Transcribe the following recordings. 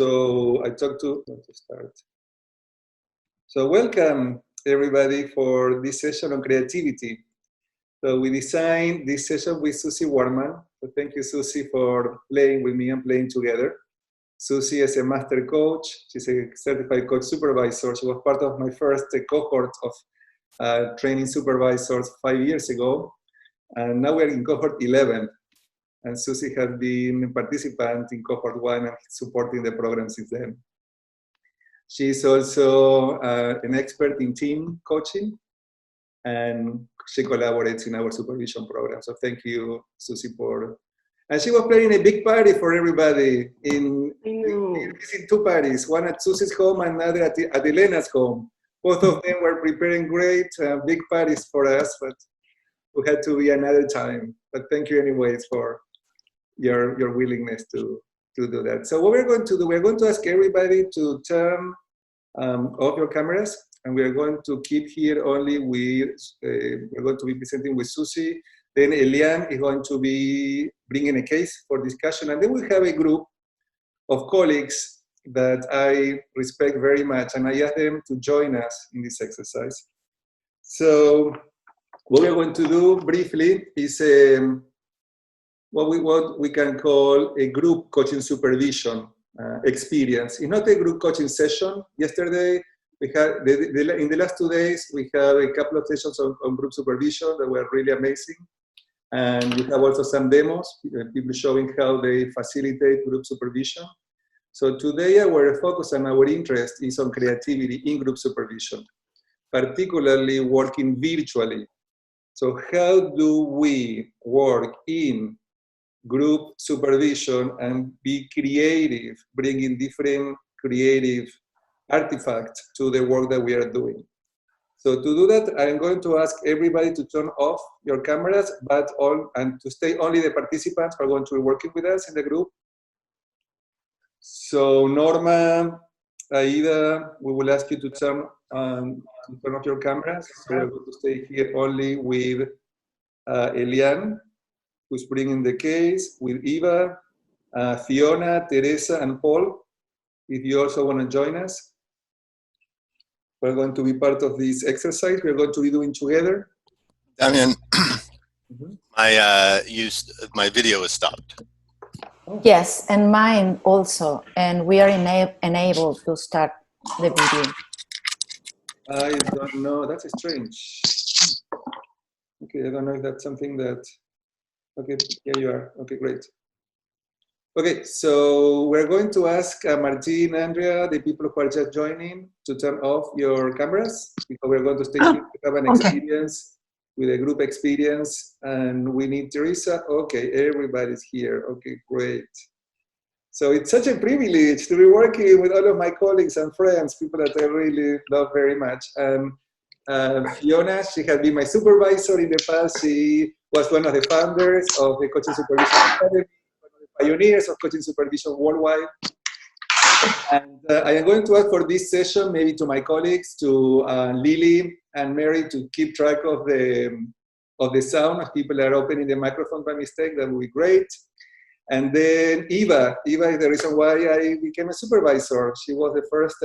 So I talked to start. So welcome everybody for this session on creativity. So we designed this session with Susie Warman. So thank you, Susie, for playing with me and playing together. Susie is a master coach. She's a certified coach supervisor. She was part of my first cohort of training supervisors 5 years ago. And now we're in cohort 11. And Susie has been a participant in cohort 1 and supporting the program since then. She's also an expert in team coaching, and she collaborates in our supervision program. So thank you, Susie, for. And she was planning a big party for everybody in 2 parties, one at Susie's home and another at Elena's home. Both of them were preparing great big parties for us, but we had to be another time. But thank you anyways for your willingness to do that. So what we're going to do, we're going to ask everybody to turn off your cameras, and we're going to keep here only with, we're going to be presenting with Susie, then Eliane is going to be bringing a case for discussion, and then we'll have a group of colleagues that I respect very much, and I ask them to join us in this exercise. So what we're going to do briefly is what we can call a group coaching supervision experience. It's not a group coaching session. Yesterday, we had, in the last 2 days, we had a couple of sessions on group supervision that were really amazing. And we have also some demos, people showing how they facilitate group supervision. So today, our focus and our interest is on creativity in group supervision, particularly working virtually. So how do we work in group supervision and be creative, bringing different creative artifacts to the work that we are doing? So to do that, I'm going to ask everybody to turn off your cameras, and to stay only the participants who are going to be working with us in the group. So Norma, Aida, we will ask you to turn off your cameras. So we're going to stay here only with Eliane, who's bringing the case, with Eva, Fiona, Teresa, and Paul, if you also want to join us. We're going to be part of this exercise we're going to be doing together. Damian, my video is stopped. Yes, and mine also, and we are enabled to start the video. I don't know, that's strange. Okay, I don't know if that's something that, okay, here you are, okay, great. Okay, so we're going to ask Martin, Andrea, the people who are just joining, to turn off your cameras, because we're going to stay here to have an experience with a group experience, and we need Teresa. Okay, everybody's here. Okay, great. So it's such a privilege to be working with all of my colleagues and friends, people that I really love very much. And Fiona, she has been my supervisor in the past. She was one of the founders of the Coaching Supervision Academy, pioneers of coaching supervision worldwide. And I am going to ask for this session, maybe to my colleagues, to Lily and Mary, to keep track of the sound. If people are opening the microphone by mistake, that would be great. And then Eva is the reason why I became a supervisor. She was the first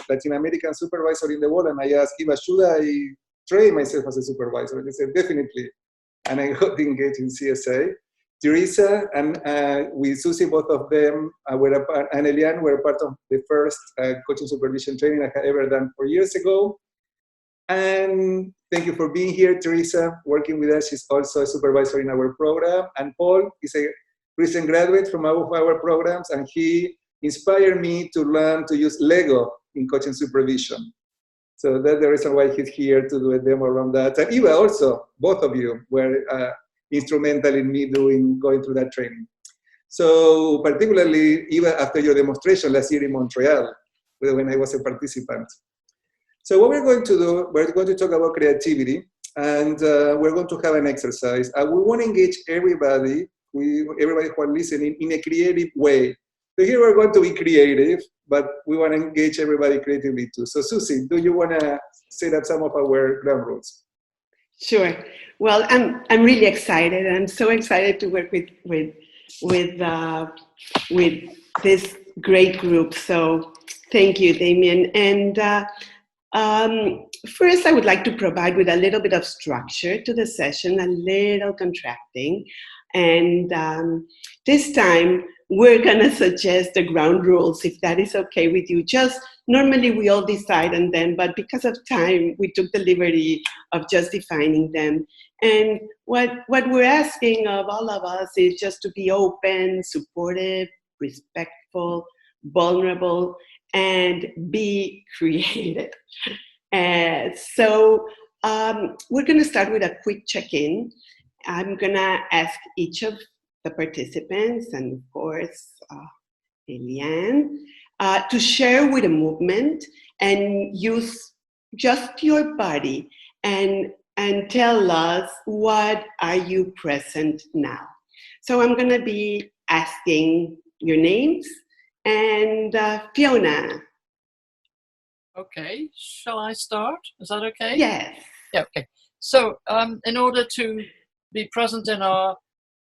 Latin American supervisor in the world, and I asked Eva, should I train myself as a supervisor? And she said, definitely. And I got engaged in CSA. Teresa and with Susie, both of them, and Eliane were part of the first coaching supervision training I had ever done 4 years ago. And thank you for being here, Teresa, working with us. She's also a supervisor in our program. And Paul is a recent graduate from our programs, and he inspired me to learn to use Lego in coaching supervision. So that's the reason why he's here, to do a demo around that. And Eva also, both of you were instrumental in me going through that training. So particularly, even after your demonstration last year in Montreal, when I was a participant. So what we're going to do, we're going to talk about creativity, and we're going to have an exercise. We want to engage everybody who are listening in a creative way. So here we're going to be creative, but we want to engage everybody creatively too. So Susie, do you want to set up some of our ground rules? Sure. Well, I'm really excited. I'm so excited to work with with this great group. So thank you, Damien. And first, I would like to provide with a little bit of structure to the session, a little contracting. And this time, we're going to suggest the ground rules, if that is okay with you. Just normally we all decide on them, but because of time, we took the liberty of just defining them. And what we're asking of all of us is just to be open, supportive, respectful, vulnerable, and be creative. So we're going to start with a quick check-in. I'm going to ask each of the participants, and of course, Eliane, to share with a movement and use just your body and tell us what are you present now. So I'm going to be asking your names, and Fiona. Okay, shall I start? Is that okay? Yes. Yeah, okay. So in order to be present in our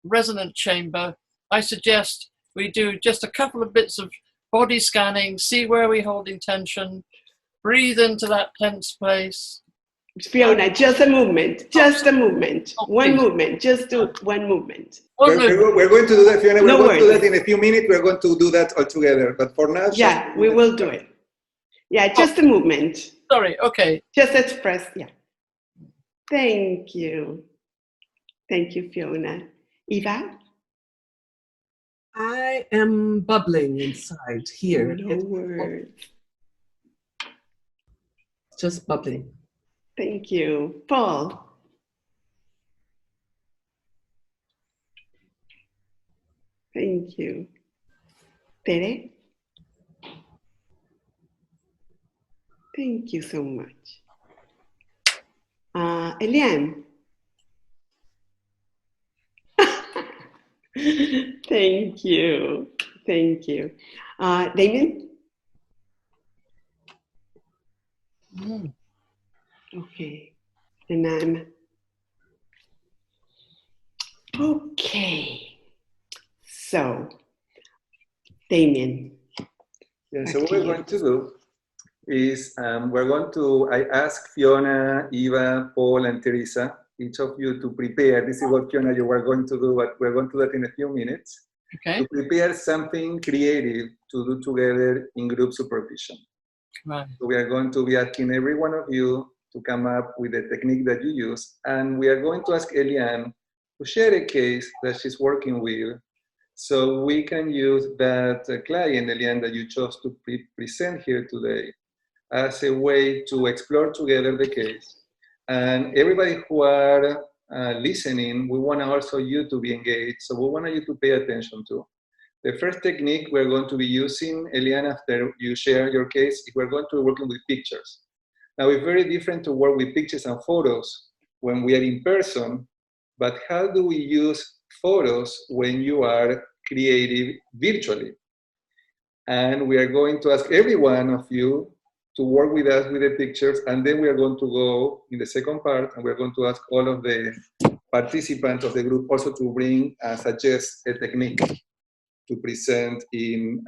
resonant chamber, I suggest we do just a couple of bits of body scanning, see where we're holding tension, breathe into that tense place. Fiona, just a movement, just a movement, one movement, just do one movement. We're going to do that, Fiona. We're going to do that in a few minutes. We're going to do that all together. But for now, yeah, we will do it. Yeah, just a movement. Sorry, okay. Just express, yeah. Thank you. Thank you, Fiona. Eva? I am bubbling inside here. No words. Just bubbling. Thank you. Paul? Thank you. Tere? Thank you so much. Eliane? Thank you. Thank you. Damien? Okay. And I'm... Okay. So, Damien. Yeah, so what we're going to do is I ask Fiona, Eva, Paul, and Teresa, each of you to prepare. This is what Fiona, you were going to do, but we're going to do that in a few minutes. Okay. To prepare something creative to do together in group supervision. Right. So we are going to be asking every one of you to come up with the technique that you use, and we are going to ask Eliane to share a case that she's working with, so we can use that client, Eliane, that you chose to present here today, as a way to explore together the case. And everybody who are listening, we want also you to be engaged, so we want you to pay attention to. The first technique we're going to be using, Eliane, after you share your case, is we're going to be working with pictures. Now, it's very different to work with pictures and photos when we are in person, but how do we use photos when you are creative virtually? And we are going to ask every one of you to work with us with the pictures, and then we are going to go in the second part, and we're going to ask all of the participants of the group also to bring and suggest a technique to present in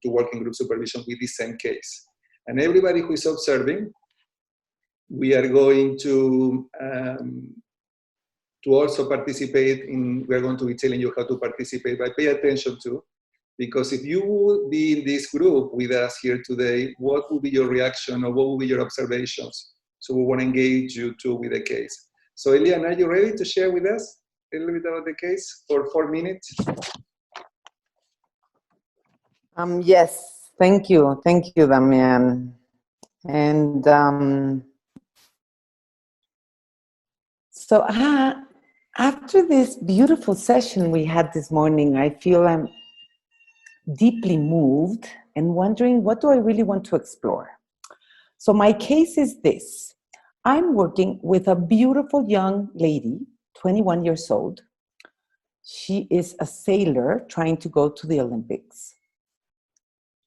to work in group supervision with the same case. And everybody who is observing, we are going to also participate in, we are going to be telling you how to participate, but pay attention to, because if you would be in this group with us here today, what would be your reaction or what would be your observations? So we want to engage you too with the case. So Eliane, are you ready to share with us a little bit about the case for 4 minutes? Yes, thank you, Damian. And so after this beautiful session we had this morning, I feel I'm deeply moved and wondering, what do I really want to explore? So my case is this. I'm working with a beautiful young lady, 21 years old. She is a sailor trying to go to the Olympics.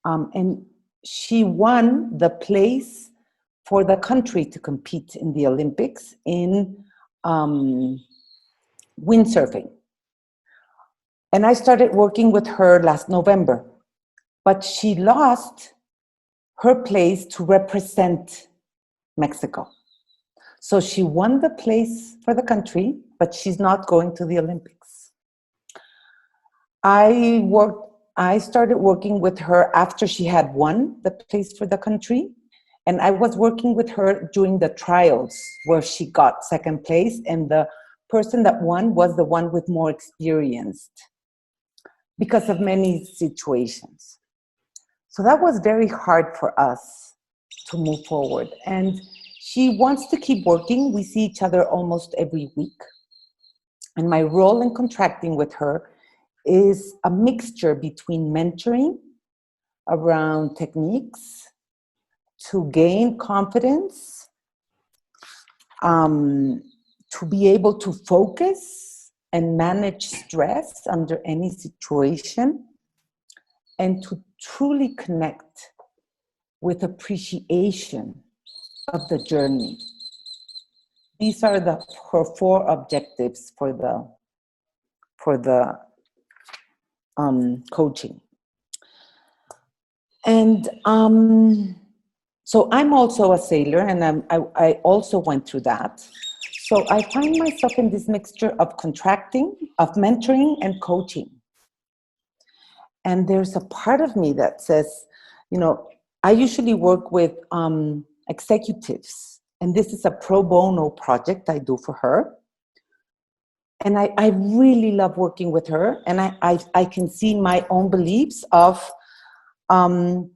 And she won the place for the country to compete in the Olympics in windsurfing. And I started working with her last November. But she lost her place to represent Mexico. So she won the place for the country, but she's not going to the Olympics. I started working with her after she had won the place for the country. And I was working with her during the trials where she got second place, and the person that won was the one with more experience because of many situations. So that was very hard for us to move forward. And she wants to keep working. We see each other almost every week. And my role in contracting with her is a mixture between mentoring around techniques to gain confidence, to be able to focus and manage stress under any situation, and to truly connect with appreciation of the journey. These are her 4 objectives for the coaching. And so I'm also a sailor, and I also went through that. So I find myself in this mixture of contracting, of mentoring, and coaching. And there's a part of me that says, you know, I usually work with executives, and this is a pro bono project I do for her. And I really love working with her, and I can see my own beliefs of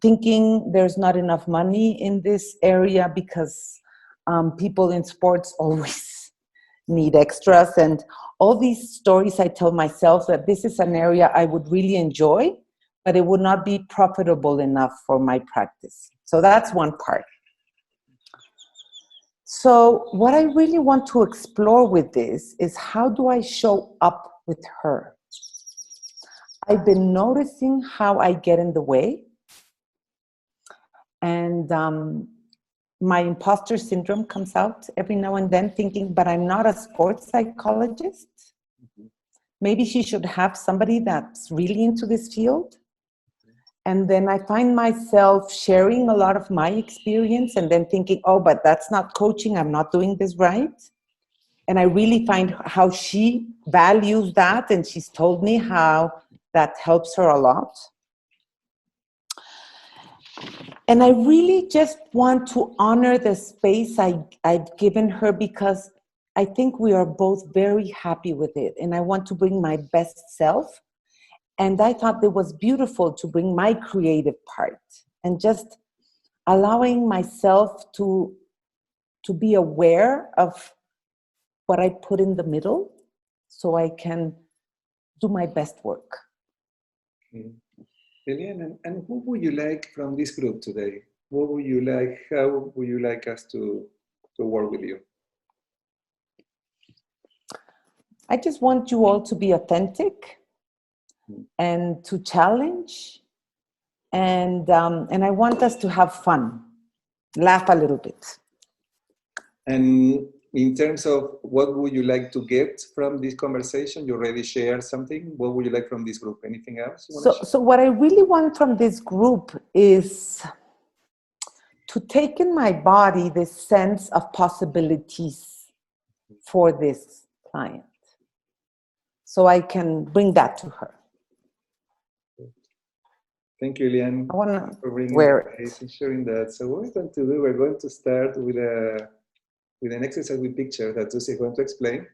thinking there's not enough money in this area because people in sports always need extras, and all these stories I tell myself that this is an area I would really enjoy, but it would not be profitable enough for my practice. So that's one part. So what I really want to explore with this is, how do I show up with her? I've been noticing how I get in the way, and my imposter syndrome comes out every now and then, thinking, but I'm not a sports psychologist. Maybe she should have somebody that's really into this field. And then I find myself sharing a lot of my experience and then thinking, oh, but that's not coaching. I'm not doing this right. And I really find how she values that. And she's told me how that helps her a lot. And I really just want to honor the space I've given her, because I think we are both very happy with it. And I want to bring my best self. And I thought it was beautiful to bring my creative part and just allowing myself to be aware of what I put in the middle so I can do my best work. Okay. Eliane, and who would you like from this group today? What would you like, how would you like us to work with you? I just want you all to be authentic and to challenge, and I want us to have fun, laugh a little bit. And in terms of what would you like to get from this conversation, you already shared something. What would you like from this group? Anything else you want to share? So what I really want from this group is to take in my body this sense of possibilities for this client, so I can bring that to her. Thank you, Eliane, I want to for bringing wear it and sharing that. So what we're going to do, we're going to start with an exercise with picture that Lucy is going to explain,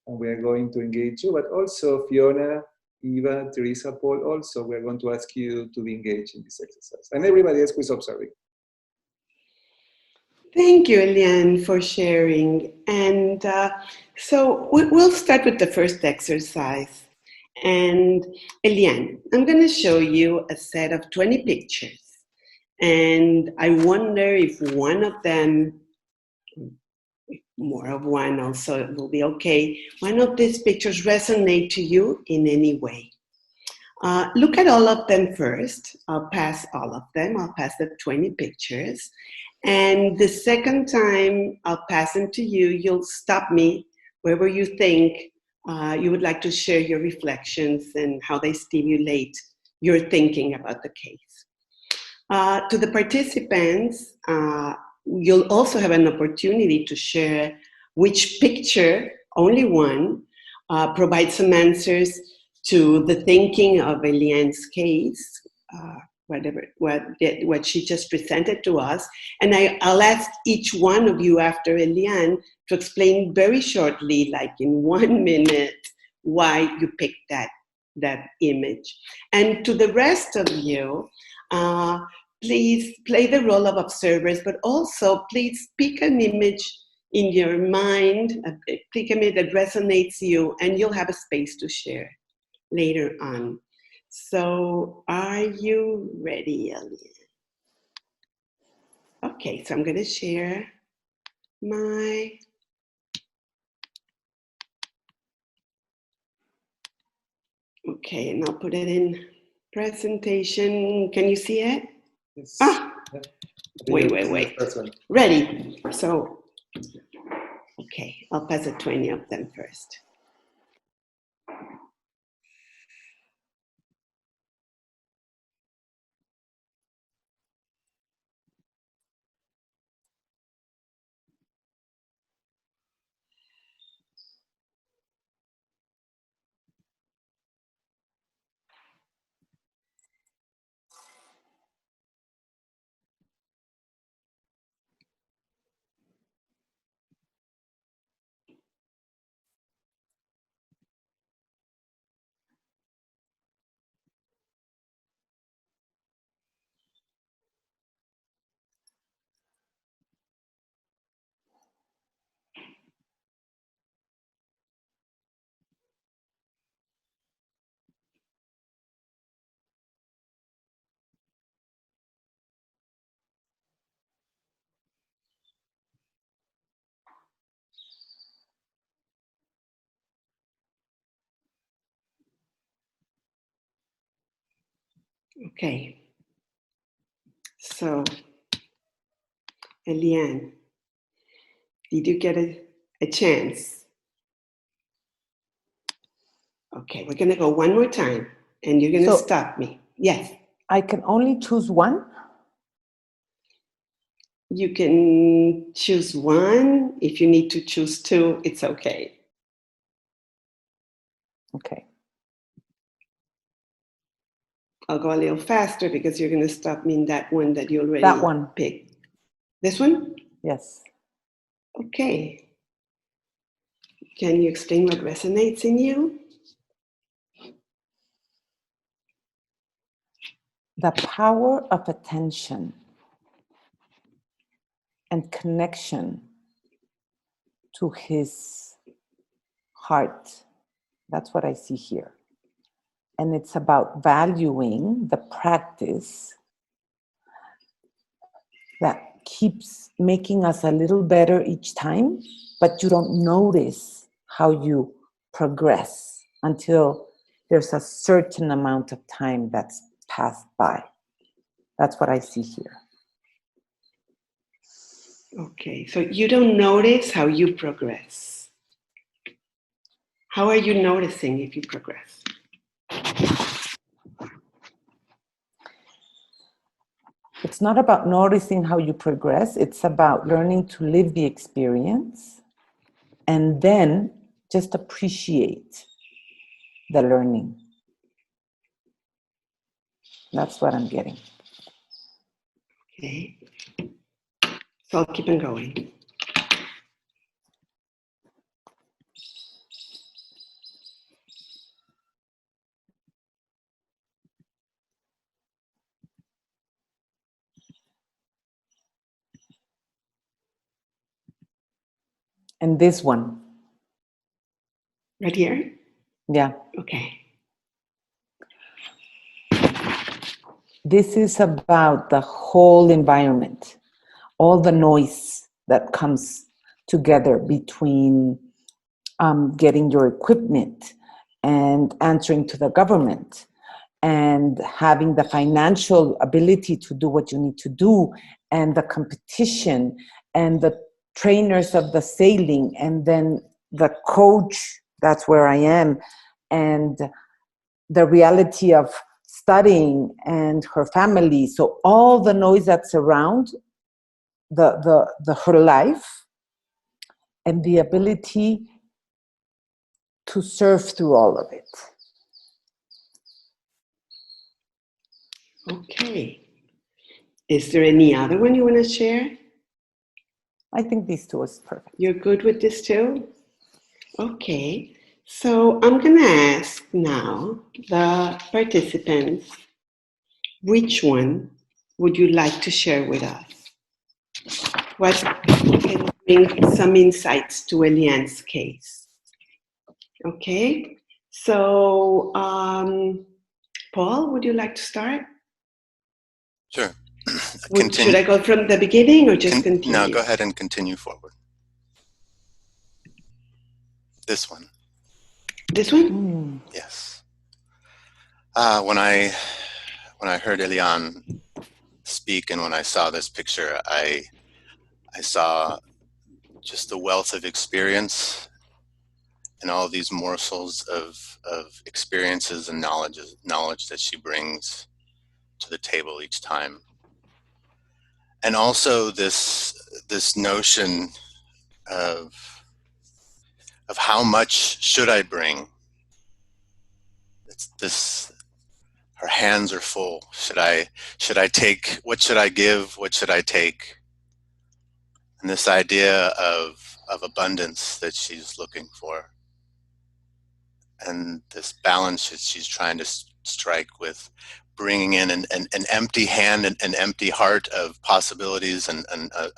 and we are going to engage you, but also Fiona, Eva, Teresa, Paul, also we're going to ask you to be engaged in this exercise, and everybody else who is observing. Thank you, Eliane, for sharing. And so we'll start with the first exercise. And Eliane, I'm going to show you a set of 20 pictures. And I wonder if one of them, more of one also will be okay, one of these pictures resonate to you in any way. Look at all of them first. I'll pass all of them. I'll pass the 20 pictures. And the second time I'll pass them to you, you'll stop me wherever you think you would like to share your reflections and how they stimulate your thinking about the case. To the participants, you'll also have an opportunity to share which picture, only one, provides some answers to the thinking of Eliane's case, what she just presented to us. And I'll ask each one of you after Eliane to explain very shortly, like in 1 minute, why you picked that image. And to the rest of you, please play the role of observers, but also please pick an image in your mind, pick an image that resonates you, and you'll have a space to share later on. So are you ready, Eliane? Okay, so I'm going to share my okay, and I'll put it in presentation. Can you see it? Yes. Ah, Yeah. wait. Ready. So, okay, I'll pass the 20 of them first. Okay. So, Eliane, did you get a chance? Okay, we're going to go one more time, and you're going to stop me. Yes. I can only choose one? You can choose one. If you need to choose two, it's okay. Okay. I'll go a little faster because you're going to stop me in that one that you already That one. picked. This one? Yes. Okay. Can you explain what resonates in you? The power of attention and connection to his heart. That's what I see here. And it's about valuing the practice that keeps making us a little better each time, but you don't notice how you progress until there's a certain amount of time that's passed by. That's what I see here. Okay, so you don't notice how you progress. How are you noticing if you progress? It's not about noticing how you progress. It's about learning to live the experience and then just appreciate the learning. That's what I'm getting. Okay. So I'll keep on going. And this one. Right here? Yeah. Okay. This is about the whole environment, all the noise that comes together between getting your equipment and answering to the government and having the financial ability to do what you need to do, and the competition and the trainers of the sailing, and then the coach that's where I am. And the reality of studying and her family, so all the noise that's around her life, and the ability to surf through all of it. Okay. Is there any other one you want to share? I think these two is perfect. You're good with this too? Okay. So I'm going to ask now the participants, which one would you like to share with us? What can bring some insights to Eliane's case? Okay. So, Paul, would you like to start? Sure. Should I go from the beginning or just continue? No, go ahead and continue forward. This one. This one? Yes. When I heard Eliane speak and when I saw this picture, I saw just the wealth of experience and all these morsels of experiences and knowledge that she brings to the table each time. And also this notion of how much should I bring? It's this, her hands are full. Should I take, what should I give? What should I take? And this idea of abundance that she's looking for. And this balance that she's trying to strike with bringing in an empty hand and an empty heart of possibilities and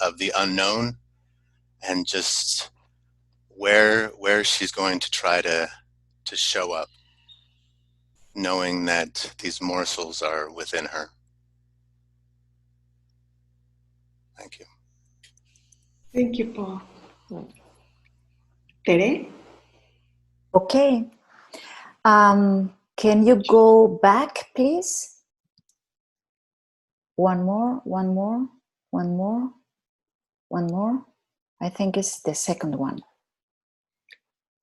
of the unknown, and just where she's going to try to show up, knowing that these morsels are within her. Thank you. Thank you, Paul. Tere? Okay. Can you go back, please? One more. I think it's the second one.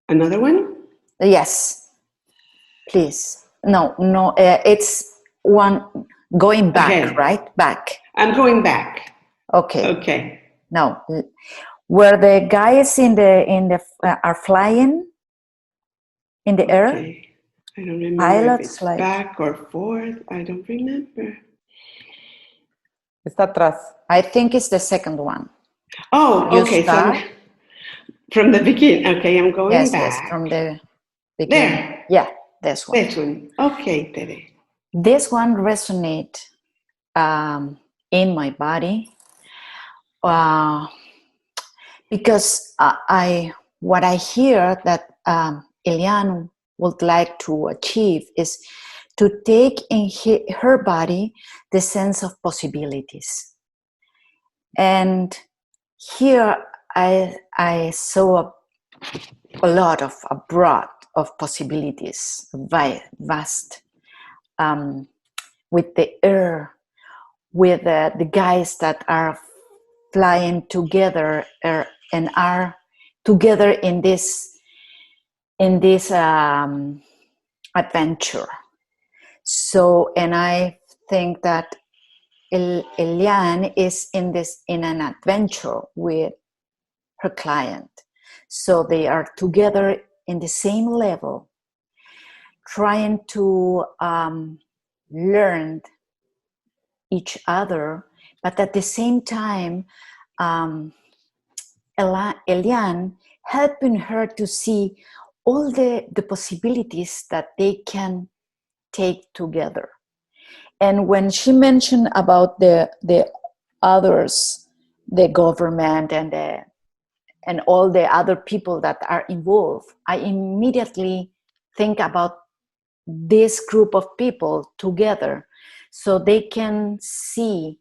Another one? Yes, please. No, it's one going back, Okay. right? Back. I'm going back. Okay. Okay. Now, where the guys in the are flying in the air? Okay. I don't remember Pilots, if it's like back or forth. I don't remember. Está atrás. I think it's the second one. Oh, You okay. start? So from the beginning. Okay, I'm going back. Yes, from the beginning. There. Yeah, this one. This one. Okay, Tere. This one resonates in my body because what I hear that Eliane would like to achieve is to take in her body the sense of possibilities. And here I saw a lot of a broad of possibilities, vast, with the air, with the guys that are flying together and are together in this adventure. So, and I think that Eliane is in an adventure with her client. So they are together in the same level, trying to learn each other, but at the same time, Eliane helping her to see all the possibilities that they can take together. And when she mentioned about the others, the government and all the other people that are involved, I immediately think about this group of people together so they can see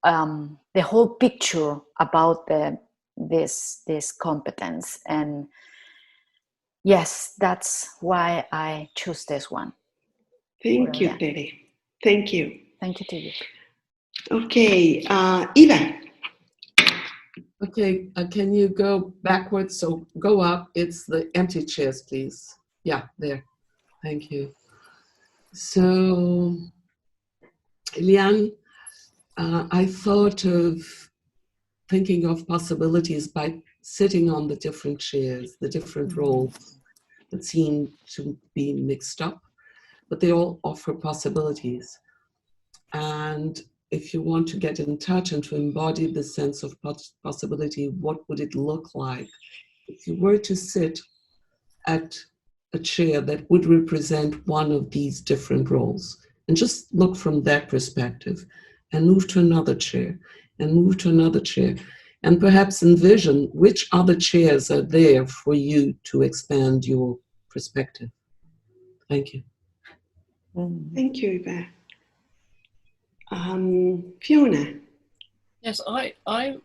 the whole picture about this competence. And yes, that's why I choose this one. Thank you, Tere. Thank you. Thank you to you. Okay, Eva. Okay, can you go backwards? So go up. It's the empty chairs, please. Yeah, there. Thank you. So, Eliane, I thought of thinking of possibilities by sitting on the different chairs, the different roles that seem to be mixed up, but they all offer possibilities. And if you want to get in touch and to embody the sense of possibility, what would it look like if you were to sit at a chair that would represent one of these different roles? And just look from that perspective and move to another chair and move to another chair. And perhaps envision which other chairs are there for you to expand your perspective. Thank you. Thank you, Eva. Fiona. Yes, I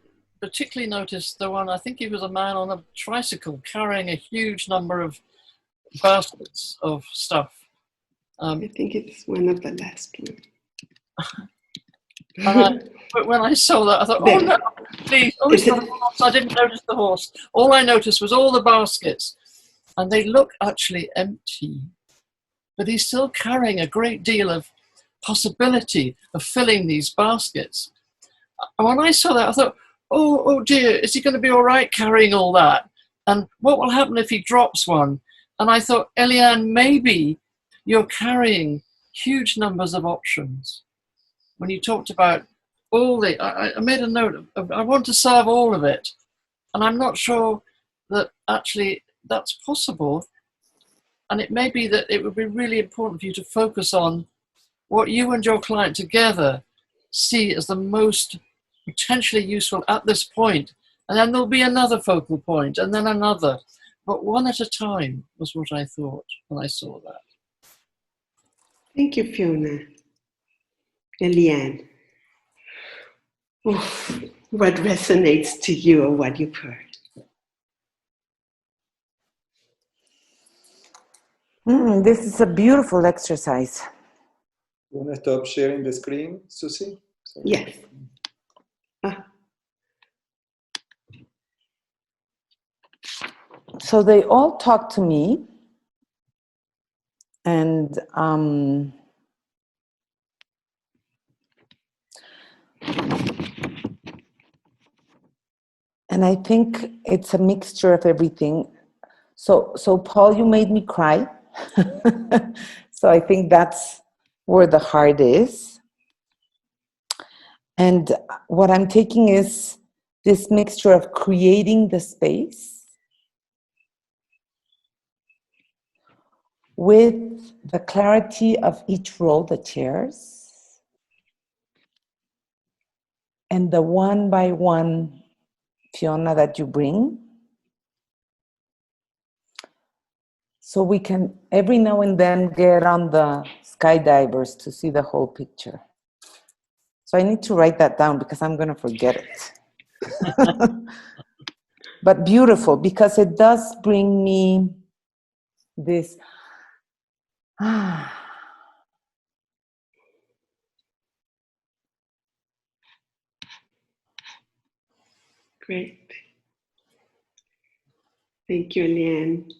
particularly noticed the one, I think he was a man on a tricycle carrying a huge number of baskets of stuff. I think it's one of the last ones. But when I saw that, I thought, oh no, please, oh, it's not a horse. I didn't notice the horse. All I noticed was all the baskets. And they look actually empty. But he's still carrying a great deal of possibility of filling these baskets. And when I saw that, I thought, oh dear, is he going to be all right carrying all that? And what will happen if he drops one? And I thought, Eliane, maybe you're carrying huge numbers of options. When you talked about all the, I made a note of, I want to serve all of it. And I'm not sure that actually that's possible. And it may be that it would be really important for you to focus on what you and your client together see as the most potentially useful at this point. And then there'll be another focal point and then another. But one at a time was what I thought when I saw that. Thank you, Fiona. Eliane. Oh, what resonates to you or what you've heard? This is a beautiful exercise. You want to stop sharing the screen, Susie? Sorry. Yes. So they all talk to me, and I think it's a mixture of everything. So Paul, you made me cry. So I think that's where the heart is. And what I'm taking is this mixture of creating the space with the clarity of each role, the chairs, and the one by one, Fiona, that you bring. So we can every now and then get on the skydivers to see the whole picture. So I need to write that down because I'm going to forget it. But beautiful, because it does bring me this. Great. Thank you, Eliane.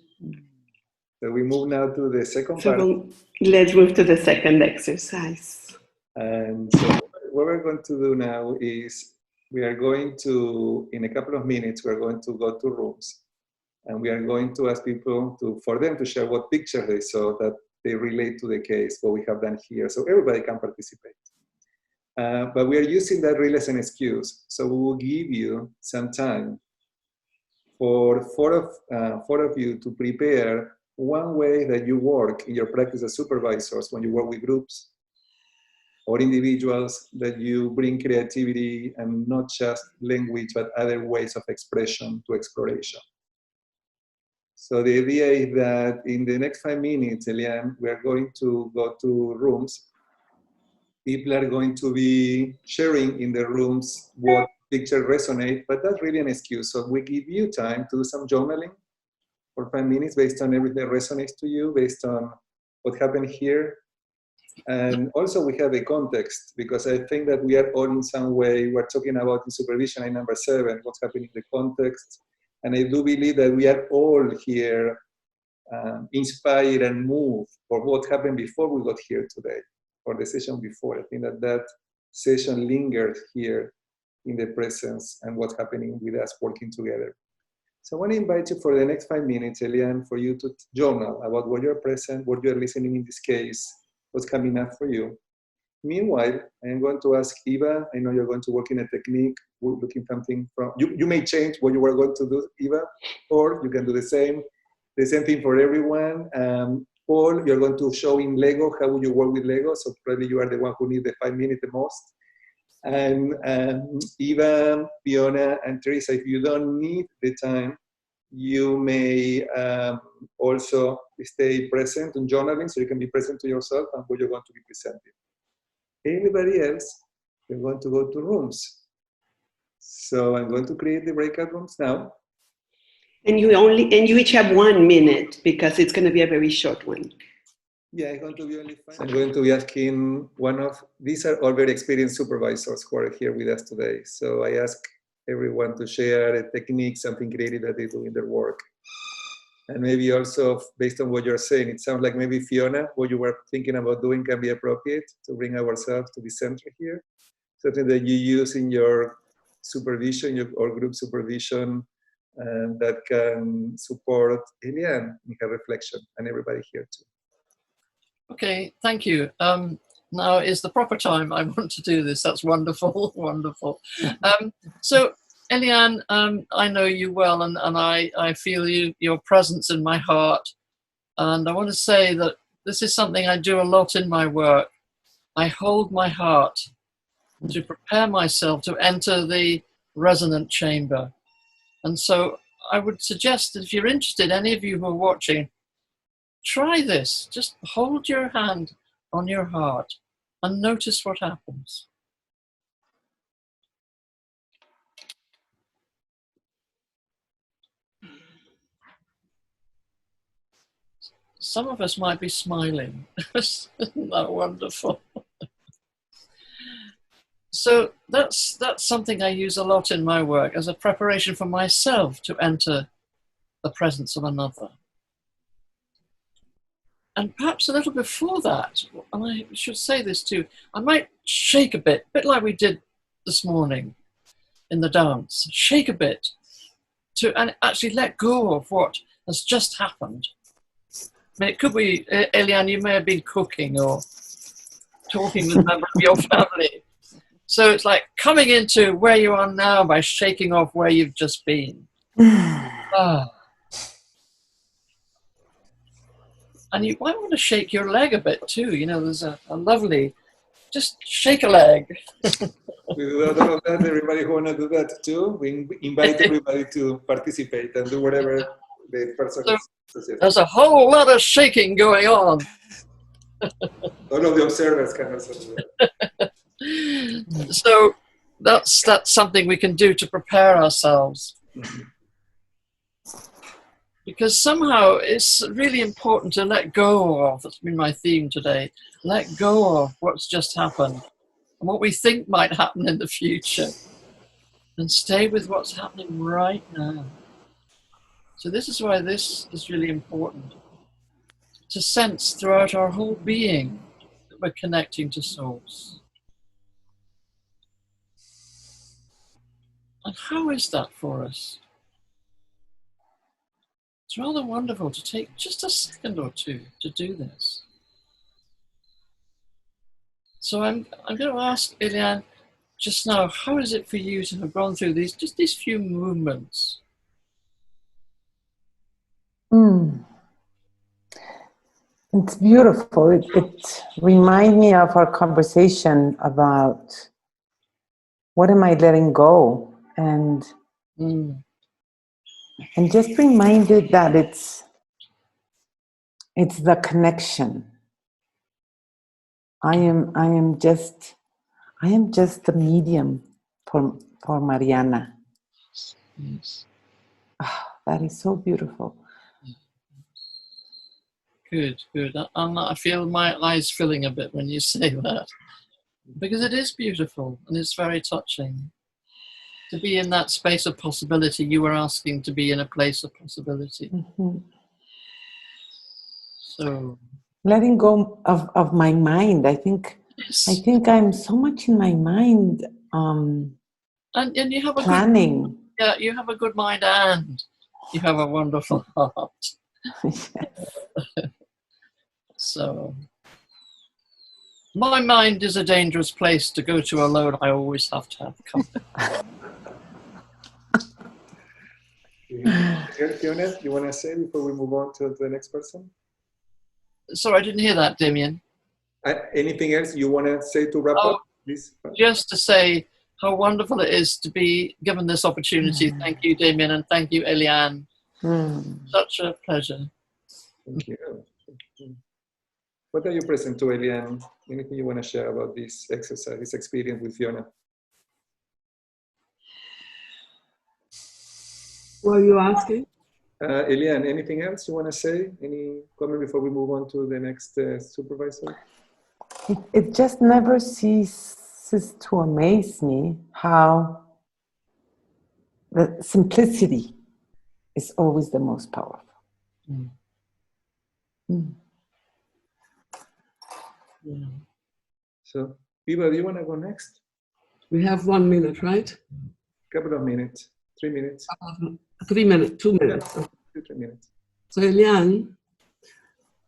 So we move now to the second part. Let's move to the second exercise. And so what we're going to do now is we are going to, in a couple of minutes, we're going to go to rooms. And we are going to ask people for them to share what picture they saw that they relate to the case, what we have done here. So everybody can participate. But we are using that really as an excuse. So we will give you some time for four of you to prepare one way that you work in your practice as supervisors when you work with groups or individuals, that you bring creativity and not just language, but other ways of expression to exploration. So the idea is that in the next 5 minutes, Eliane, we are going to go to rooms. People are going to be sharing in the rooms what picture resonate, but that's really an excuse. So we give you time to do some journaling for 5 minutes based on everything that resonates to you, based on what happened here. And also we have a context, because I think that we are all in some way, we're talking about in supervision in number 7, what's happening in the context. And I do believe that we are all here inspired and moved for what happened before we got here today, or the session before. I think that that session lingered here in the presence and what's happening with us working together. So I want to invite you for the next 5 minutes, Eliane, for you to journal about what you're present, what you're listening in this case, what's coming up for you. Meanwhile, I am going to ask Eva, I know you're going to work in a technique, looking something from, you may change what you were going to do, Eva, or you can do the same thing for everyone. Paul, you're going to show in Lego, how would you work with Lego? So probably you are the one who needs the 5 minutes the most. And Eva, Fiona, and Teresa, if you don't need the time, you may also stay present in journaling, so you can be present to yourself and what you're going to be presenting. Anybody else, you're going to go to rooms. So I'm going to create the breakout rooms now. And you each have 1 minute, because it's going to be a very short one. Yeah, it's going to be only 5. I'm going to be asking these are all very experienced supervisors who are here with us today. So I ask everyone to share a technique, something creative that they do in their work. And maybe also, based on what you're saying, it sounds like maybe Fiona, what you were thinking about doing can be appropriate to bring ourselves to the center here. Something that you use in your supervision, or group supervision, and that can support Eliane in her reflection, and everybody here too. Okay, thank you. Now is the proper time I want to do this. That's wonderful, wonderful. So, Eliane, I know you well, and I feel your presence in my heart. And I want to say that this is something I do a lot in my work. I hold my heart to prepare myself to enter the resonant chamber. And so I would suggest that if you're interested, any of you who are watching, try this. Just hold your hand on your heart and notice what happens. Some of us might be smiling. Isn't that wonderful? So that's something I use a lot in my work as a preparation for myself to enter the presence of another. And perhaps a little before that, and I should say this too, I might shake a bit like we did this morning in the dance. Shake a bit and actually let go of what has just happened. I mean, it could be, Eliane, you may have been cooking or talking with a member of your family. So it's like coming into where you are now by shaking off where you've just been. And you might want to shake your leg a bit too. You know, there's a lovely, just shake a leg. We do a lot of that. Everybody who want to do that too, we invite everybody to participate and do whatever the person says. There's a whole lot of shaking going on. All of the observers can also do that. So that's something we can do to prepare ourselves. Mm-hmm. Because somehow it's really important to let go of, that's been my theme today, let go of what's just happened and what we think might happen in the future, and stay with what's happening right now. So this is why this is really important, to sense throughout our whole being that we're connecting to Source. And how is that for us? It's rather wonderful to take just a second or two to do this. So I'm going to ask Eliane just now, how is it for you to have gone through these few movements? It's beautiful. It reminds me of our conversation about what am I letting go, and just reminded that it's the connection. I am just the medium for Mariana. Yes. That is so beautiful. Good, good. I feel my eyes filling a bit when you say that, because it is beautiful and it's very touching. To be in that space of possibility, you were asking to be in a place of possibility. Mm-hmm. So Letting go of my mind. I think I'm so much in my mind. And you have a Planning. good, you have a good mind and you have a wonderful heart. Yes. So my mind is a dangerous place to go to alone. I always have to have company. Fiona, you want to say before we move on to the next person? Sorry, I didn't hear that, Damien. Anything else you want to say to wrap up, please? Just to say how wonderful it is to be given this opportunity. Thank you, Damien, and thank you, Eliane. Such a pleasure. Thank you. What are you present to, Eliane? Anything you want to share about this exercise, this experience with Fiona? What are you asking? Eliane, anything else you want to say? Any comment before we move on to the next supervisor? It just never ceases to amaze me how the simplicity is always the most powerful. So, Viva, do you want to go next? We have 1 minute, right? Couple of minutes, 3 minutes. 3 minutes, 2 minutes. Yeah, 3 minutes. So, Eliane,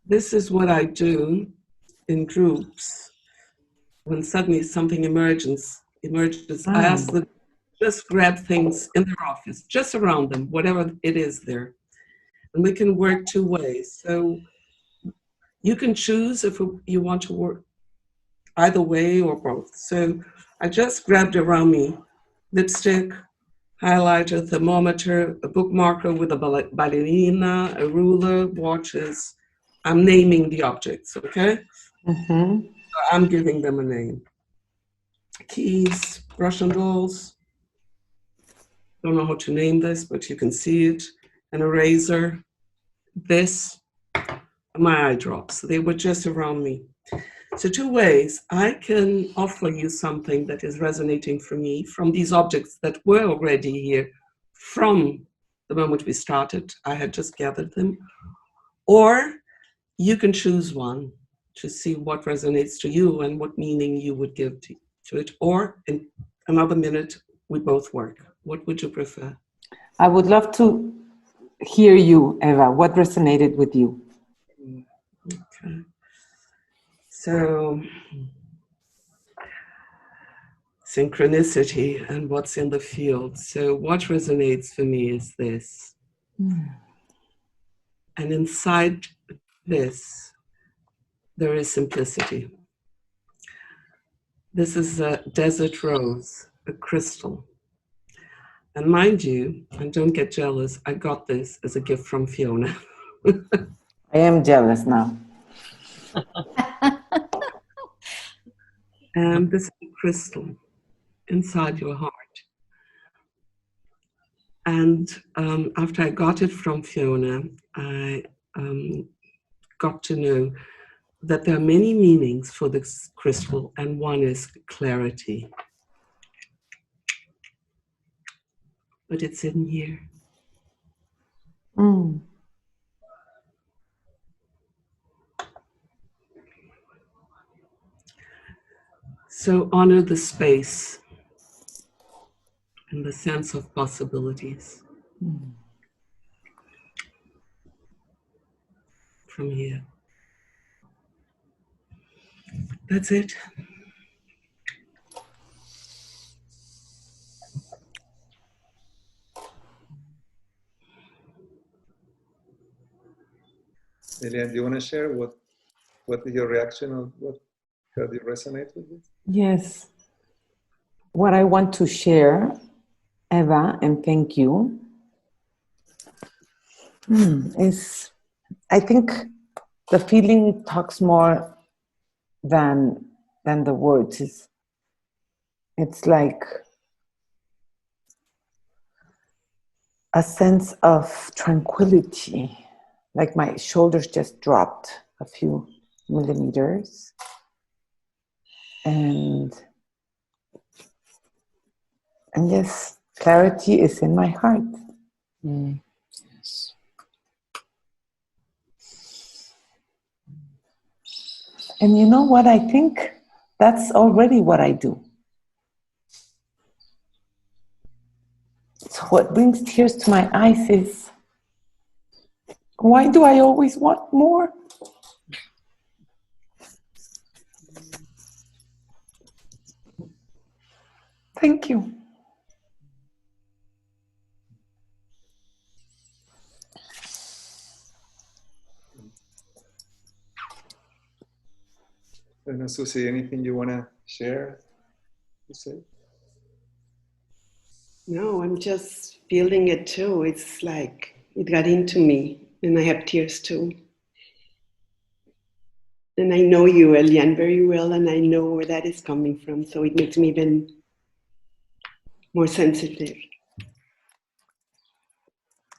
this is what I do in groups when suddenly something emerges. I ask them just grab things in their office, just around them, whatever it is there. And we can work 2 ways. So you can choose if you want to work either way or both. So I just grabbed around me lipstick, highlighter, thermometer, a bookmarker with a ballerina, a ruler, watches. I'm naming the objects, okay? So I'm giving them a name. Keys, Russian dolls. Don't know how to name this, but you can see it. An eraser, this, my eye drops. They were just around me. So 2 ways. I can offer you something that is resonating for me from these objects that were already here from the moment we started. I had just gathered them. Or you can choose one to see what resonates to you and what meaning you would give to it. Or in another minute, we both work. What would you prefer? I would love to hear you, Eva. What resonated with you? Okay. So, synchronicity and what's in the field. So what resonates for me is this. And inside this, there is simplicity. This is a desert rose, a crystal. And mind you, and don't get jealous, I got this as a gift from Fiona. I am jealous now. And this is a crystal inside your heart. And after I got it from Fiona, I got to know that there are many meanings for this crystal, and one is clarity. But it's in here. So honor the space and the sense of possibilities from here. That's it. Eliane, do you want to share what is your reaction or how do you resonate with this? Yes. What I want to share, Eva, and thank you, is I think the feeling talks more than the words. It's like a sense of tranquility like my shoulders just dropped a few millimeters. And yes, clarity is in my heart. Yes. And you know what? I think that's already what I do. So what brings tears to my eyes is, why do I always want more? Thank you. I don't know, Susie, anything you want to share? You say? No, I'm just feeling it too. It's like it got into me, and I have tears too. And I know you, Elian, very well, and I know where that is coming from. So it makes me even more sensitive.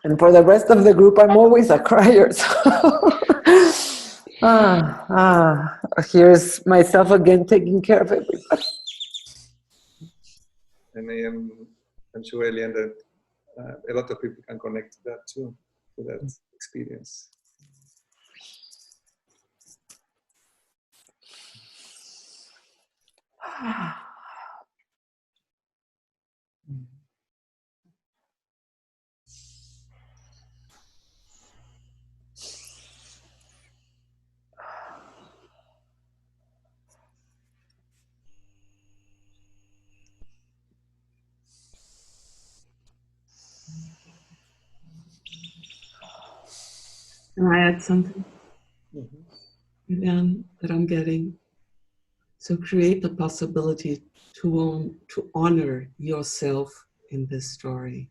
And for the rest of the group, I'm always a crier. So here's myself again taking care of everybody. And I'm sure, Elian, that a lot of people can connect to that too, to that experience. Can I add something? Mm-hmm. Again, that I'm getting. So create the possibility to honor yourself in this story.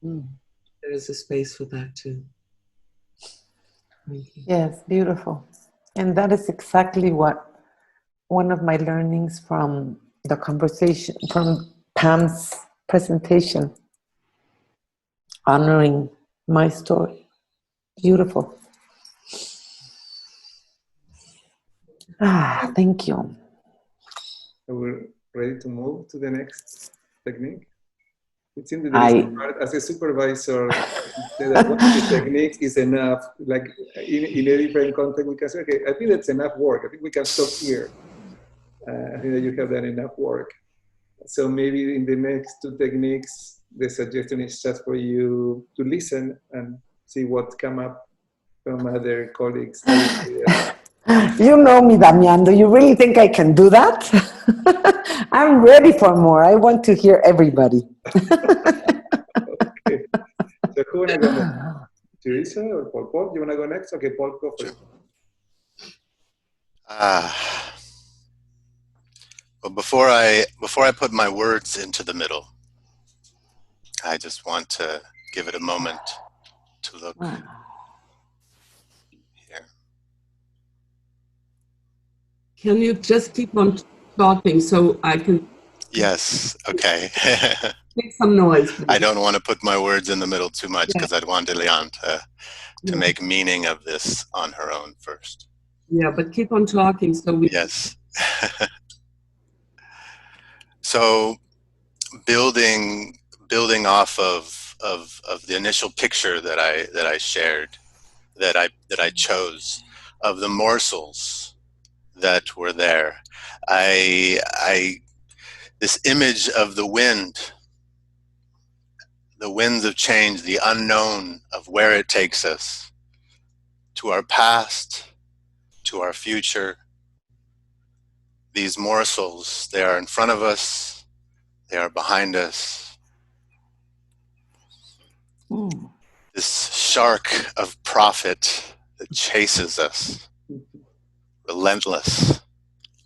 There is a space for that too. Thank you. Yes, beautiful. And that is exactly what one of my learnings from the conversation, from Pam's presentation, honoring my story. Beautiful. Thank you. So we're ready to move to the next technique. It seems that there is a part, as a supervisor, say that one of the techniques is enough. Like in a different context, we can say, okay, I think that's enough work. I think we can stop here. I think that you have done enough work. So maybe in the next two techniques, the suggestion is just for you to listen and see what come up from other colleagues. You know me, Damian. Do you really think I can do that? I'm ready for more. I want to hear everybody. Okay. So who wanna go next? Teresa or Paul? Paul, you wanna go next? Okay, Paul, go first. Well, before I put my words into the middle, I just want to give it a moment to look here. Can you just keep on talking so I can? Yes. Okay. Make some noise, please. I don't want to put my words in the middle too much because I'd want Elian to make meaning of this on her own first. Yeah, but keep on talking so we. Yes. So building off of the initial picture that I shared, that I chose, of the morsels that were there, this image of the winds of change, the unknown of where it takes us, to our past, to our future. These morsels, they are in front of us, they are behind us. This shark of profit that chases us, relentless,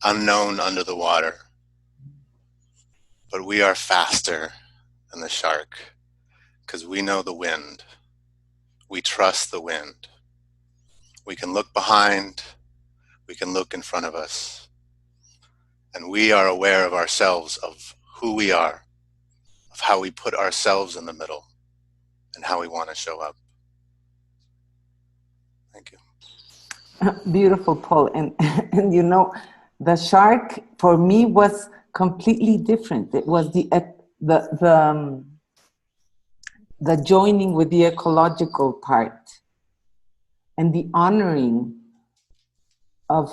unknown under the water. But we are faster than the shark because we know the wind. We trust the wind. We can look behind, we can look in front of us, and we are aware of ourselves, of who we are, of how we put ourselves in the middle, and how we want to show up. Beautiful, Paul. And you know, the shark for me was completely different. It was the joining with the ecological part and the honoring of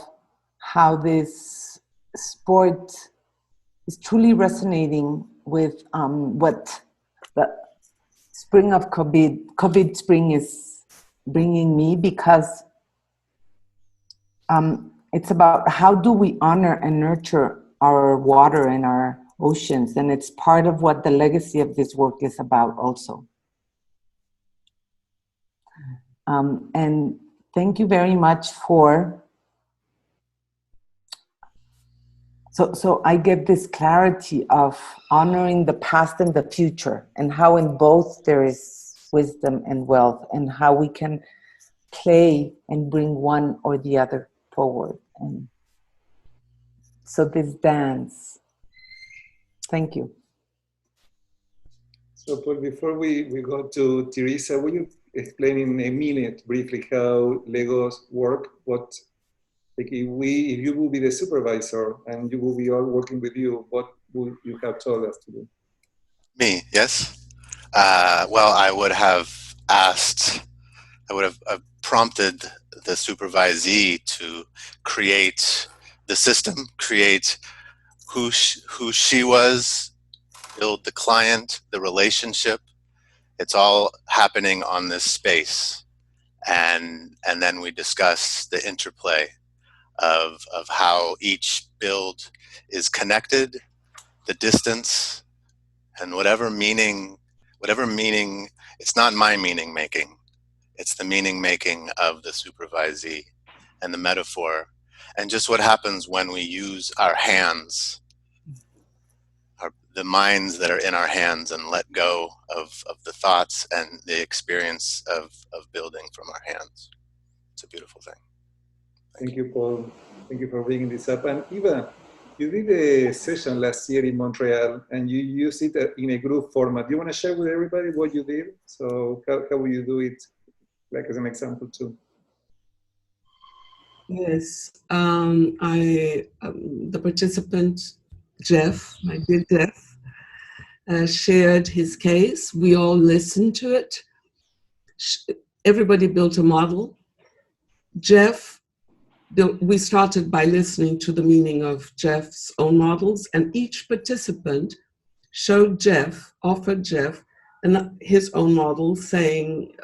how this sport is truly resonating with what the spring of COVID spring is bringing me, because it's about how do we honor and nurture our water and our oceans, and it's part of what the legacy of this work is about also. And thank you very much for, so I get this clarity of honoring the past and the future, and how in both there is wisdom and wealth, and how we can play and bring one or the other forward. And so this dance, thank you. So, Paul, before we go to Teresa, will you explain in a minute briefly how Legos work? What, like, if you will be the supervisor and you will be all working with you, what would you have told us to do? Me, yes. Well, I would have prompted the supervisee to create the system, create who she was, build the client, the relationship. It's all happening on this space. And then we discuss the interplay of how each build is connected, the distance, and whatever meaning, it's not my meaning making, it's the meaning making of the supervisee and the metaphor, and just what happens when we use our hands, the minds that are in our hands, and let go of the thoughts and the experience of building from our hands. It's a beautiful thing. Thank you, Paul. Thank you for bringing this up. And Eva, you did a session last year in Montreal, and you used it in a group format. Do you want to share with everybody what you did? So how will you do it, like as an example too? Yes, the participant, Jeff, my dear Jeff, shared his case. We all listened to it. Everybody built a model. Jeff, we started by listening to the meaning of Jeff's own models, and each participant offered Jeff his own model, saying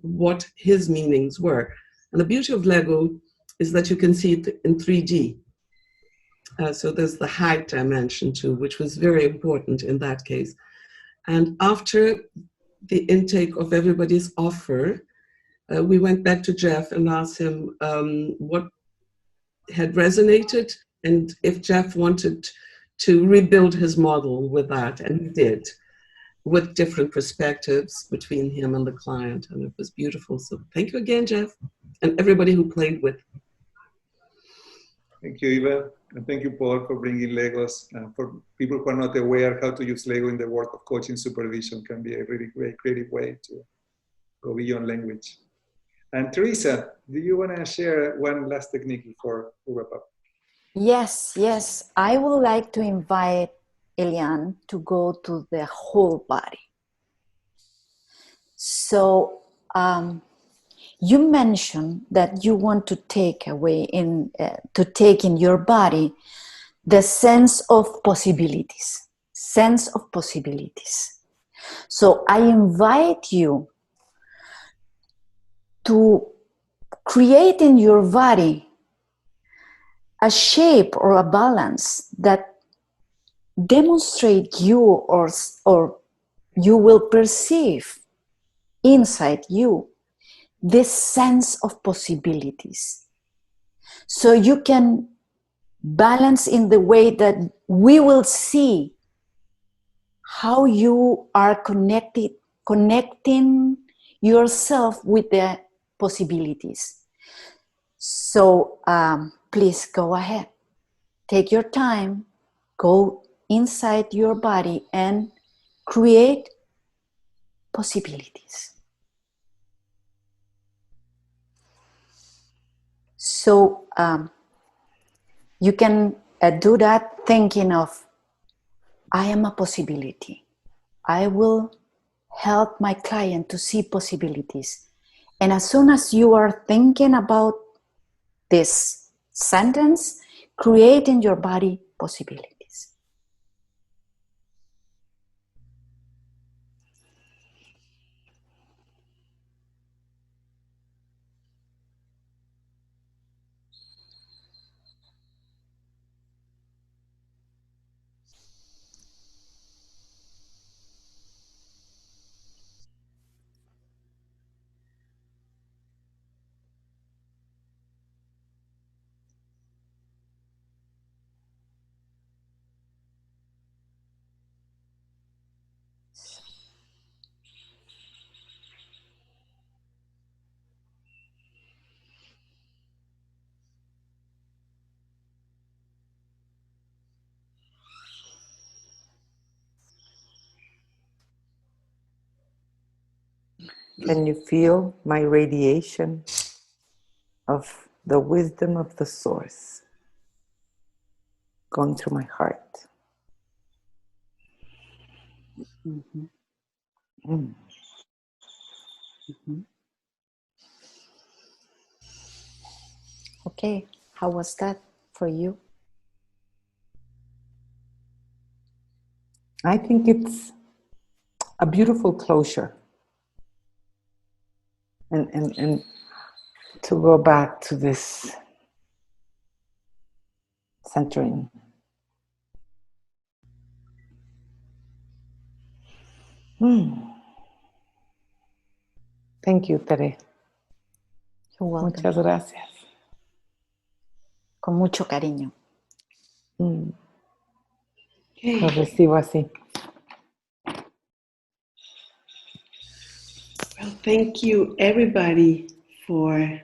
what his meanings were. And the beauty of Lego is that you can see it in 3D. So there's the height dimension too, which was very important in that case. And after the intake of everybody's offer, we went back to Jeff and asked him what had resonated, and if Jeff wanted to rebuild his model with that, and he did, with different perspectives between him and the client, and it was beautiful. So thank you again, Jeff, and everybody who played with. Thank you, Eva, and thank you, Paul, for bringing Legos. For people who are not aware how to use Lego in the work of coaching supervision, can be a really great creative way to go beyond language. And Teresa, do you want to share one last technique before we wrap up? Yes. I would like to invite Eliane to go to the whole body. So you mentioned that you want to take in your body the sense of possibilities. So I invite you to create in your body a shape or a balance that demonstrate you or you will perceive inside you this sense of possibilities. So you can balance in the way that we will see how you are connecting yourself with the possibilities. So please go ahead. Take your time, go inside your body and create possibilities. So you can do that thinking of, I am a possibility. I will help my client to see possibilities. And as soon as you are thinking about this sentence, create in your body possibilities. Can you feel my radiation of the wisdom of the source going through my heart? Mm-hmm. Mm. Mm-hmm. Okay, how was that for you? I think it's a beautiful closure. And to go back to this centering. Thank you, Tere. You're welcome. Muchas gracias. Con mucho cariño. Lo recibo así. Well, thank you everybody for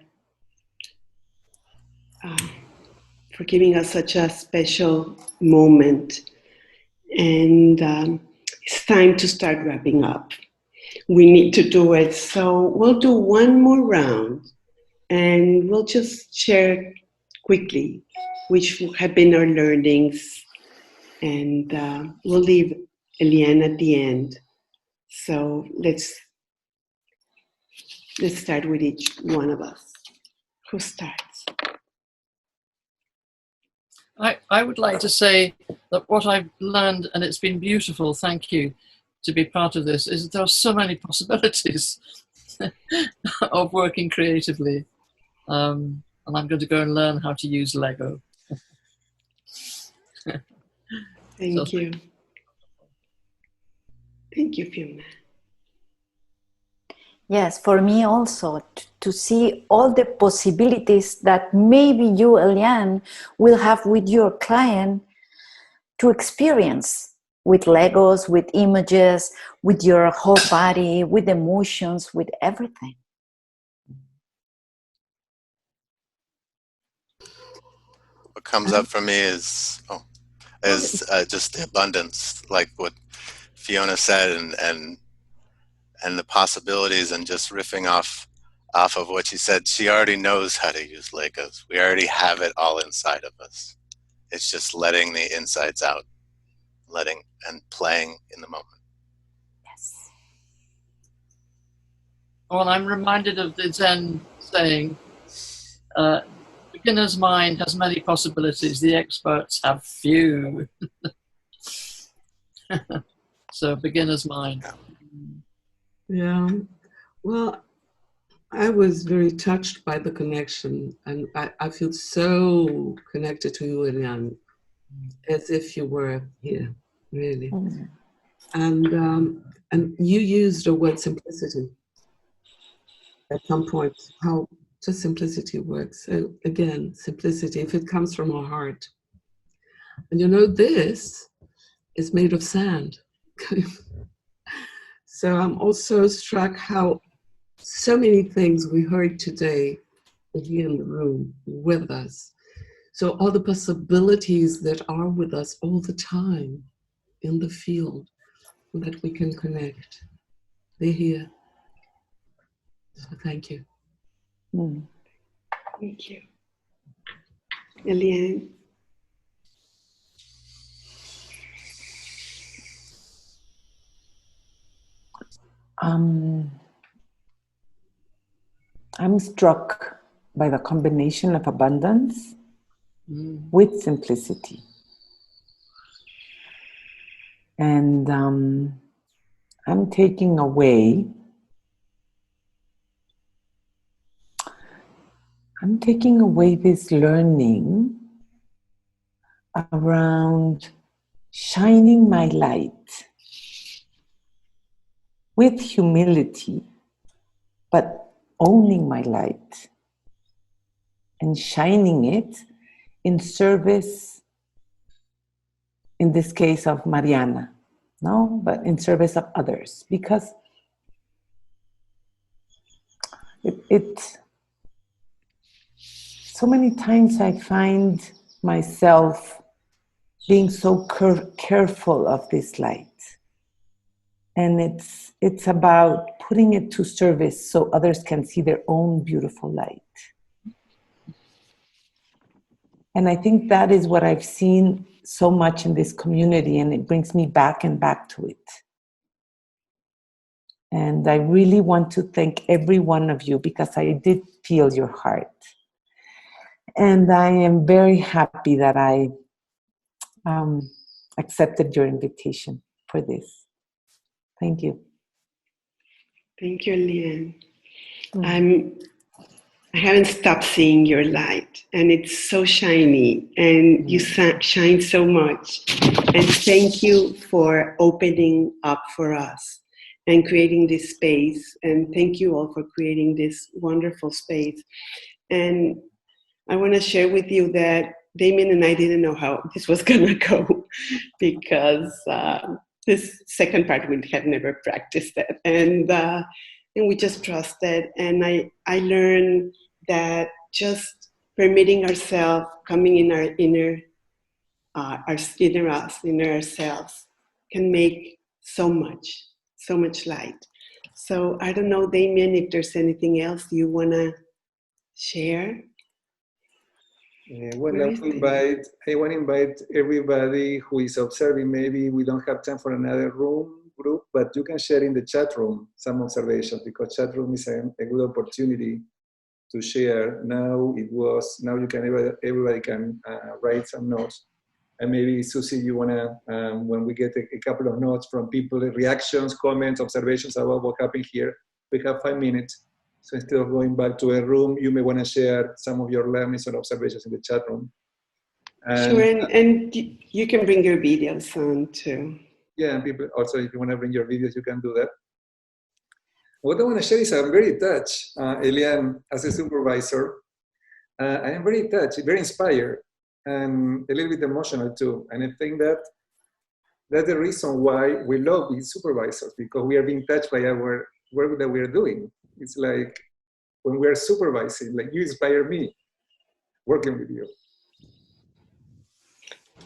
giving us such a special moment. And it's time to start wrapping up. We need to do it. So we'll do one more round and we'll just share quickly which have been our learnings. And we'll leave Eliane at the end. So let's start with each one of us. Who starts? I would like to say that what I've learned, and it's been beautiful, thank you, to be part of this, is that there are so many possibilities of working creatively. And I'm going to go and learn how to use Lego. Thank you. Thank you, Fiona. Yes, for me also, to see all the possibilities that maybe you, Eliane, will have with your client to experience with Legos, with images, with your whole body, with emotions, with everything. What comes up for me is just the abundance, like what Fiona said, and the possibilities, and just riffing off of what she said. She already knows how to use Legos. We already have it all inside of us. It's just letting the insides out, letting and playing in the moment. Yes. Well, I'm reminded of the Zen saying, beginner's mind has many possibilities, the experts have few. So beginner's mind. Yeah. Well, I was very touched by the connection, and I feel so connected to you, Eliane, as if you were here, really. And you used the word simplicity at some point, how just simplicity works. So again, simplicity, if it comes from our heart. And you know, this is made of sand. So I'm also struck how so many things we heard today here in the room with us. So all the possibilities that are with us all the time in the field that we can connect, they're here. So thank you. Thank you. Eliane? I'm struck by the combination of abundance with simplicity. And I'm taking away this learning around shining my light with humility, but owning my light and shining it in service, in this case of Mariana, no, but in service of others, because it so many times I find myself being so careful of this light. And it's about putting it to service so others can see their own beautiful light. And I think that is what I've seen so much in this community, and it brings me back and back to it. And I really want to thank every one of you, because I did feel your heart. And I am very happy that I accepted your invitation for this. Thank you. Thank you, Eliane. I haven't stopped seeing your light, and it's so shiny, and you shine so much. And thank you for opening up for us and creating this space. And thank you all for creating this wonderful space. And I want to share with you that Damien and I didn't know how this was going to go, because this second part we had never practiced it. And we just trusted. And I learned that just permitting ourselves, coming in our inner ourselves, can make so much light. So I don't know, Damien, if there's anything else you want to share. Well, I want to invite everybody who is observing. Maybe we don't have time for another group, but you can share in the chat room some observations, because chat room is a good opportunity to share. Now you can, everybody can write some notes. And maybe Susie, you wanna, when we get a couple of notes from people, reactions, comments, observations about what happened here, we have 5 minutes. So instead of going back to a room, you may want to share some of your learnings or observations in the chat room. And, sure, and you can bring your videos on too. Yeah, and people also, if you want to bring your videos, you can do that. What I want to share is I'm very touched, Eliane, as a supervisor. I am very touched, very inspired, and a little bit emotional too. And I think that's the reason why we love being supervisors, because we are being touched by our work that we are doing. It's like when we are supervising, like you inspire me working with you.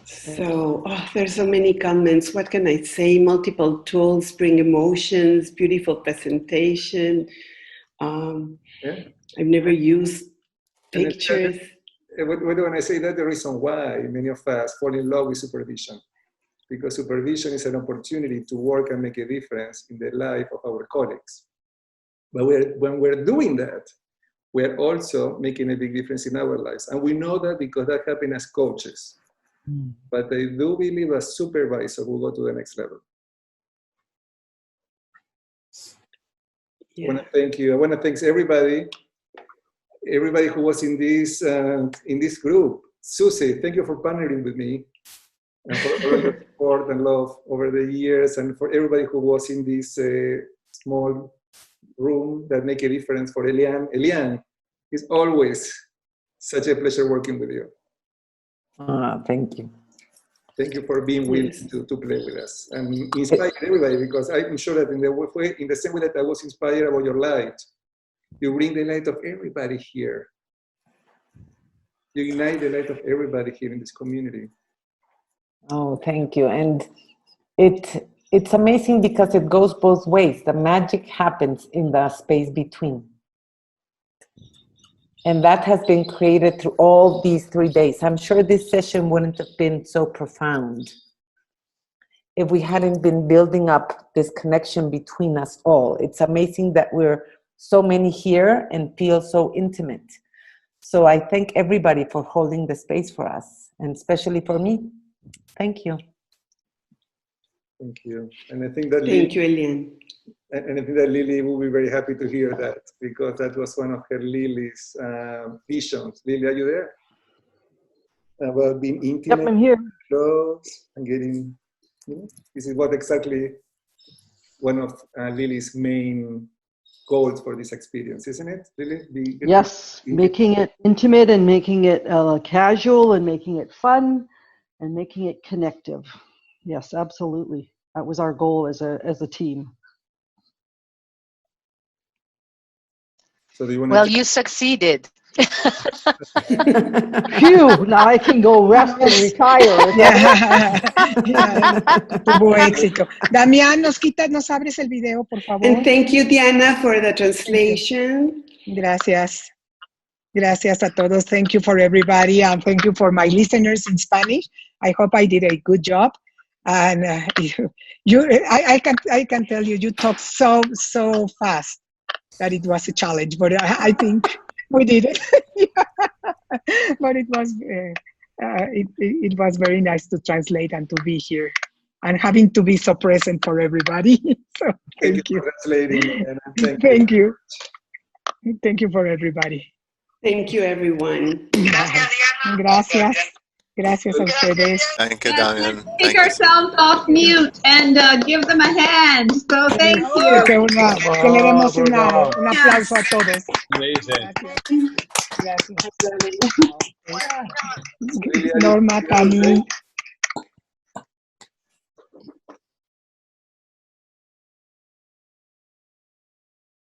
So, there's so many comments. What can I say? Multiple tools bring emotions, beautiful presentation. Yeah. I've never used pictures. When I say that, the reason why many of us fall in love with supervision, because supervision is an opportunity to work and make a difference in the life of our colleagues. But when we're doing that, we're also making a big difference in our lives. And we know that because that happens as coaches. But I do believe a supervisor will go to the next level. Yeah. I want to thank you. I want to thank everybody who was in this group. Susie, thank you for partnering with me, and for all your support and love over the years, and for everybody who was in this small room that make a difference. For Eliane. Eliane, it's always such a pleasure working with you. Thank you. Thank you for being willing to play with us and inspire everybody, because I'm sure that in the same way that I was inspired about your light, you bring the light of everybody here. You ignite the light of everybody here in this community. Oh, thank you. And it's amazing because it goes both ways. The magic happens in the space between. And that has been created through all these 3 days. I'm sure this session wouldn't have been so profound if we hadn't been building up this connection between us all. It's amazing that we're so many here and feel so intimate. So I thank everybody for holding the space for us, and especially for me. Thank you. Thank you. And I think that Thank you, Elian. And I think that Lily will be very happy to hear that, because that was one of Lily's visions. Lily, are you there? About being intimate, Yep, I'm here. close, and getting, this is what exactly one of Lily's main goals for this experience, isn't it, Lily? Yes, making it intimate and making it casual and making it fun and making it connective. Yes, absolutely. That was our goal as a team. So do you want Well, you succeeded. Phew, now I can go rest and retire. Tuvo éxito. Damián, nos abres el video, por favor. And thank you, Diana, for the translation. Gracias. Gracias a todos. Thank you for everybody, and thank you for my listeners in Spanish. I hope I did a good job. And I can tell you, you talk so fast that it was a challenge, but I think we did it. But it was very nice to translate and to be here and having to be so present for everybody. So thank you. For translating, and Thank you. Thank you for everybody. Thank you, everyone. Gracias. Gracias a ustedes. Thank you, Damian. Take ourselves off mute and give them a hand. So thank you. Que le demos un aplauso a todos. Gracias. Gracias. Norma, Tami.